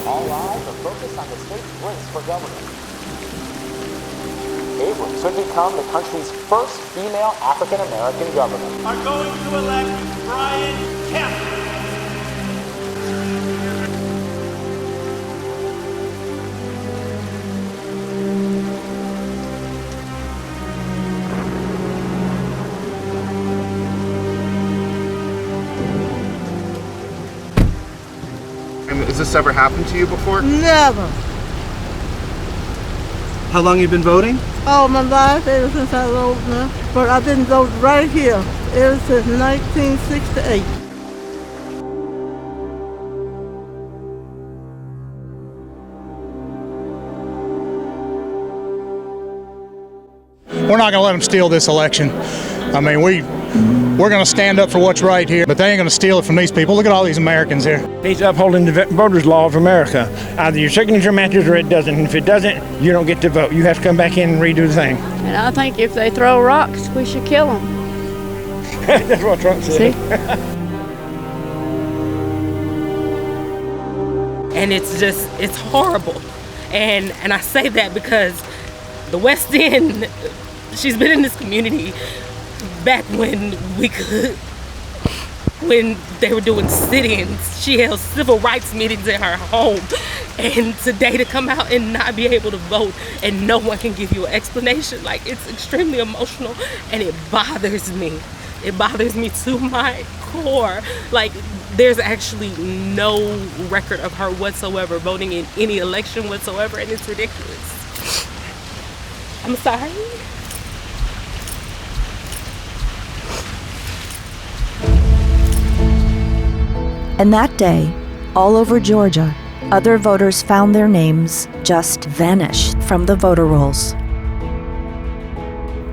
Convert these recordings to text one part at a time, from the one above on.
All eyes are focused on the state's race for governor. Abrams would become the country's first female African-American governor. Are going to elect Brian Kemp. Has this ever happened to you before? Never. How long you been voting? All my life, ever since I was old enough. But I've been voting right here ever since 1968. We're not going to let them steal this election. I mean, we're going to stand up for what's right here, but they ain't going to steal it from these people. Look at all these Americans here. He's upholding the voters' law of America. Either your signature matches or it doesn't. And if it doesn't, you don't get to vote. You have to come back in and redo the thing. And I think if they throw rocks, we should kill them. That's what Trump said. See? And it's horrible. And I say that because the West End, she's been in this community back when they were doing sit-ins. She held civil rights meetings in her home. And today to come out and not be able to vote and no one can give you an explanation, like, it's extremely emotional and it bothers me. It bothers me to my core. Like, there's actually no record of her whatsoever voting in any election whatsoever, and it's ridiculous. I'm sorry. And that day, all over Georgia, other voters found their names just vanish from the voter rolls.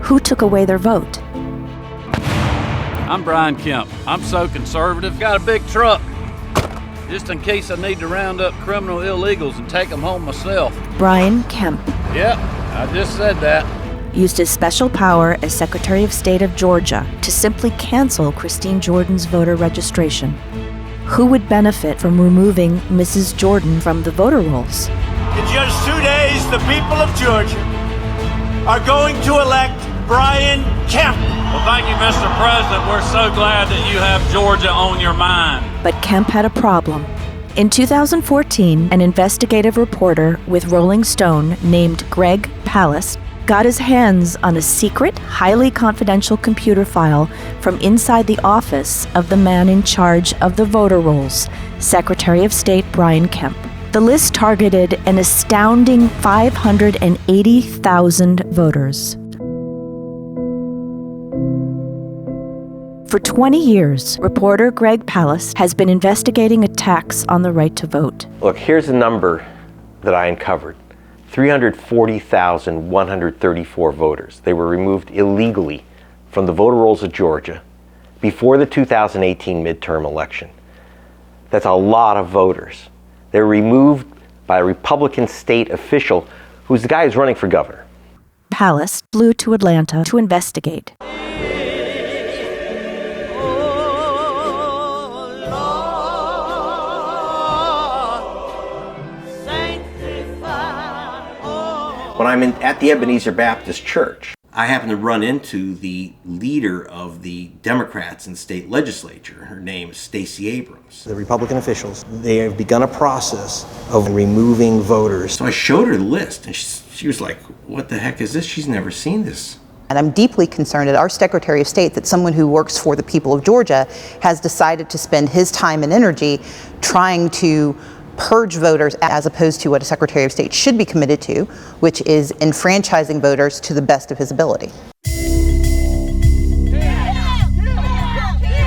Who took away their vote? I'm Brian Kemp. I'm so conservative. Got a big truck, just in case I need to round up criminal illegals and take them home myself. Brian Kemp. Yep, I just said that. Used his special power as Secretary of State of Georgia to simply cancel Christine Jordan's voter registration. Who would benefit from removing Mrs. Jordan from the voter rolls? In just 2 days, the people of Georgia are going to elect Brian Kemp. Well, thank you, Mr. President. We're so glad that you have Georgia on your mind. But Kemp had a problem. In 2014, an investigative reporter with Rolling Stone named Greg Palast got his hands on a secret, highly confidential computer file from inside the office of the man in charge of the voter rolls, Secretary of State Brian Kemp. The list targeted an astounding 580,000 voters. For 20 years, reporter Greg Palast has been investigating attacks on the right to vote. Look, here's a number that I uncovered. 340,134 voters. They were removed illegally from the voter rolls of Georgia before the 2018 midterm election. That's a lot of voters. They were removed by a Republican state official who's the guy who's running for governor. Palast flew to Atlanta to investigate. When I'm at the Ebenezer Baptist Church, I happen to run into the leader of the Democrats in the state legislature. Her name is Stacey Abrams. The Republican officials, they have begun a process of removing voters. So I showed her the list, and she was like, what the heck is this? She's never seen this. And I'm deeply concerned that our Secretary of State, that someone who works for the people of Georgia, has decided to spend his time and energy trying to purge voters as opposed to what a Secretary of State should be committed to, which is enfranchising voters to the best of his ability.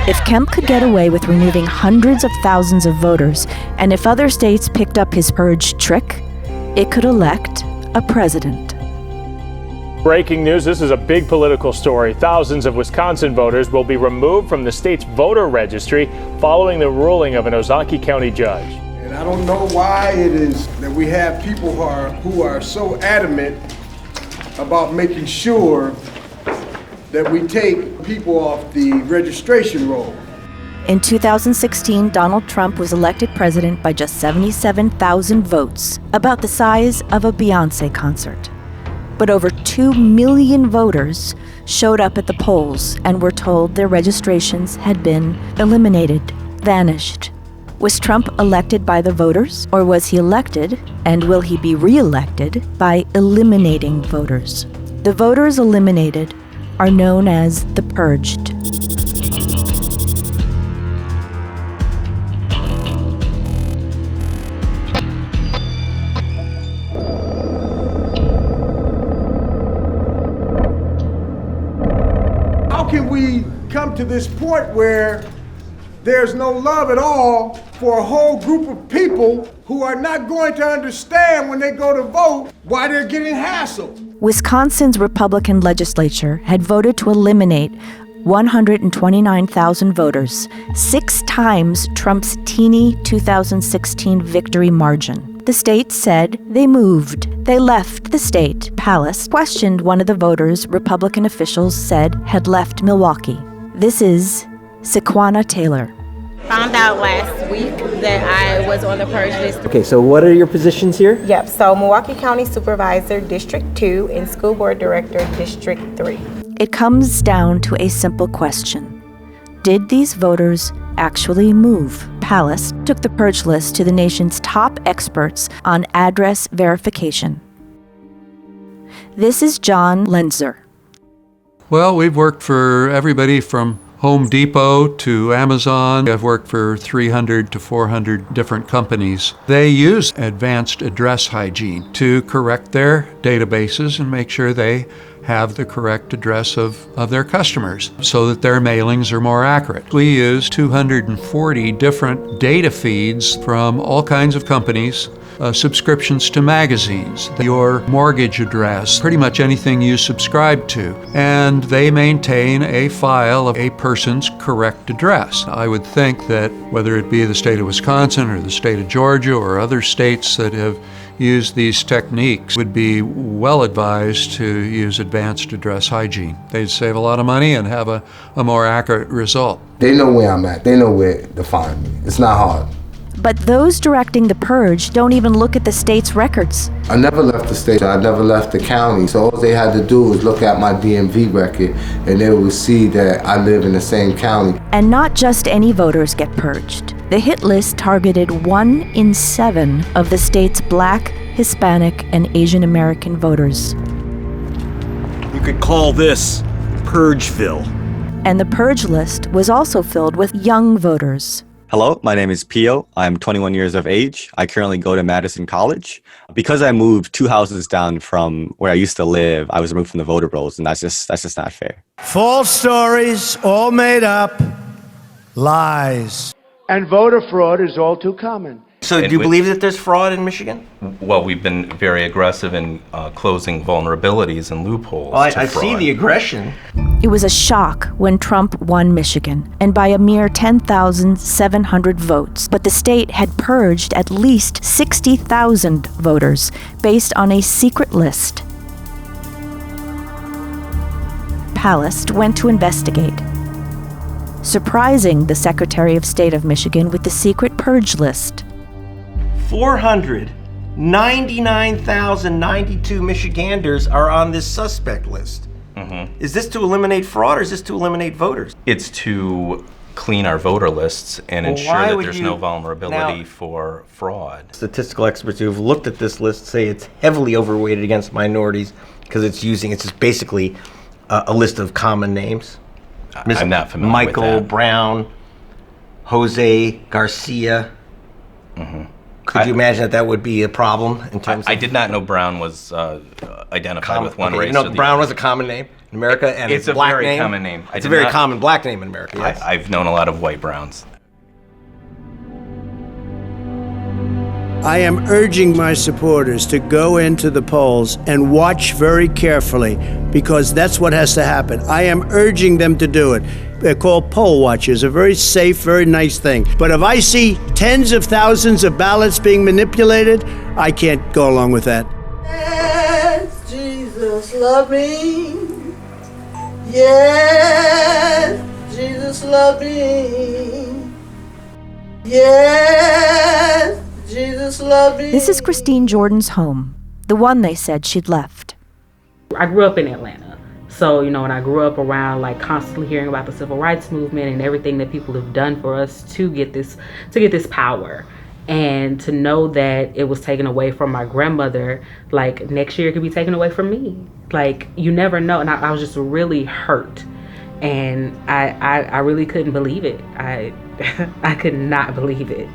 If Kemp could get away with removing hundreds of thousands of voters, and if other states picked up his purge trick, it could elect a president. Breaking news, this is a big political story. Thousands of Wisconsin voters will be removed from the state's voter registry following the ruling of an Ozaukee County judge. And I don't know why it is that we have people who are so adamant about making sure that we take people off the registration roll. In 2016, Donald Trump was elected president by just 77,000 votes, about the size of a Beyoncé concert. But over 2 million voters showed up at the polls and were told their registrations had been eliminated, vanished. Was Trump elected by the voters, or was he elected, and will he be re-elected, by eliminating voters? The voters eliminated are known as the Purged. How can we come to this point where there's no love at all for a whole group of people who are not going to understand when they go to vote why they're getting hassled? Wisconsin's Republican legislature had voted to eliminate 129,000 voters, 6 times Trump's teeny 2016 victory margin. The state said they moved. They left the state. Palast questioned one of the voters Republican officials said had left Milwaukee. This is Sequana Taylor. Found out last week that I was on the Purge list. Okay, so what are your positions here? Yep, so Milwaukee County Supervisor, District 2, and School Board Director, District 3. It comes down to a simple question. Did these voters actually move? Palast took the Purge list to the nation's top experts on address verification. This is John Lenzer. Well, we've worked for everybody from Home Depot to Amazon. I've worked for 300 to 400 different companies. They use advanced address hygiene to correct their databases and make sure they have the correct address of their customers so that their mailings are more accurate. We use 240 different data feeds from all kinds of companies, subscriptions to magazines, your mortgage address, pretty much anything you subscribe to. And they maintain a file of a person's correct address. I would think that whether it be the state of Wisconsin or the state of Georgia or other states that have used these techniques would be well advised to use advanced address hygiene. They'd save a lot of money and have a more accurate result. They know where I'm at. They know where to find me. It's not hard. But those directing the Purge don't even look at the state's records. I never left the state. I never left the county. So all they had to do was look at my DMV record and they would see that I live in the same county. And not just any voters get purged. The hit list targeted 1 in 7 of the state's Black, Hispanic, and Asian American voters. You could call this Purgeville. And the Purge list was also filled with young voters. Hello, my name is Pio. I'm 21 years of age. I currently go to Madison College. Because I moved 2 houses down from where I used to live, I was removed from the voter rolls, and that's just not fair. False stories, all made up, lies. And voter fraud is all too common. So do you believe that there's fraud in Michigan? Well, we've been very aggressive in closing vulnerabilities and loopholes. Well, I see the aggression. It was a shock when Trump won Michigan, and by a mere 10,700 votes. But the state had purged at least 60,000 voters based on a secret list. Palast went to investigate, surprising the Secretary of State of Michigan with the secret purge list. 499,092 Michiganders are on this suspect list. Mm-hmm. Is this to eliminate fraud or is this to eliminate voters? It's to clean our voter lists and ensure that there's no vulnerability for fraud. Statistical experts who have looked at this list say it's heavily overweighted against minorities because it's just basically a list of common names. I'm not familiar Michael with that. Brown, Jose Garcia. Mm-hmm. Could you imagine that would be a problem in terms of... I did not know Brown was identified with one race. You know, Brown was a common name in America, and it's a black very name. common name. It's a very common black name in America, yes. I've known a lot of white Browns. I am urging my supporters to go into the polls and watch very carefully, because that's what has to happen. I am urging them to do it. They're called poll watchers, a very safe, very nice thing. But if I see tens of thousands of ballots being manipulated, I can't go along with that. Yes, Jesus love me. Yes, Jesus love me. Yes, Jesus loves me. This is Christine Jordan's home, the one they said she'd left. I grew up in Atlanta. So, you know, and I grew up around like constantly hearing about the civil rights movement and everything that people have done for us to get this power. And to know that it was taken away from my grandmother, like next year it could be taken away from me. Like, you never know. And I was just really hurt. And I really couldn't believe it. I could not believe it.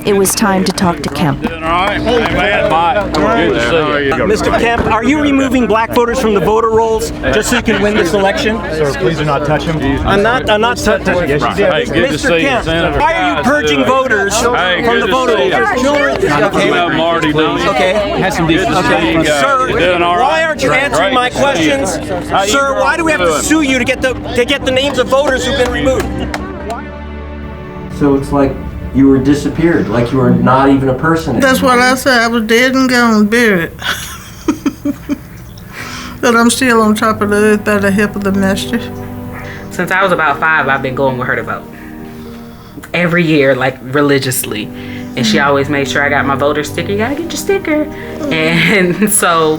It was time to talk to Kemp. Mr. Kemp, are you removing black voters from the voter rolls just so you can win this election? Sir, please do not touch him. I'm not touching him. Mr. Kemp, why are you purging voters from the voter rolls? Okay. Have some decency. Sir, why aren't you answering my questions? Sir, why do we have to sue you to get the names of voters who've been removed? So it's like you were disappeared, like you were not even a person anymore. That's what I said. I was dead and gone, buried. But I'm still on top of the earth by the help of the master. Since I was about 5, I've been going with her to vote. Every year, like religiously. And she always made sure I got my voter sticker. You gotta get your sticker. And so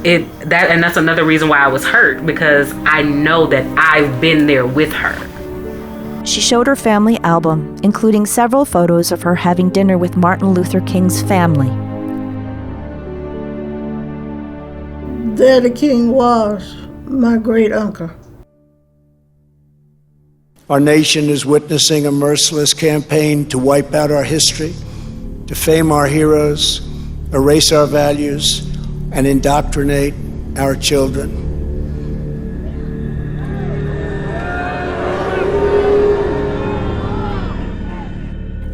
that's another reason why I was hurt, because I know that I've been there with her. She showed her family album, including several photos of her having dinner with Martin Luther King's family. Daddy King was my great uncle. Our nation is witnessing a merciless campaign to wipe out our history, defame our heroes, erase our values, and indoctrinate our children.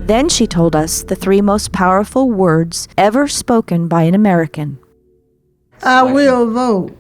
Then she told us the 3 most powerful words ever spoken by an American. I will vote.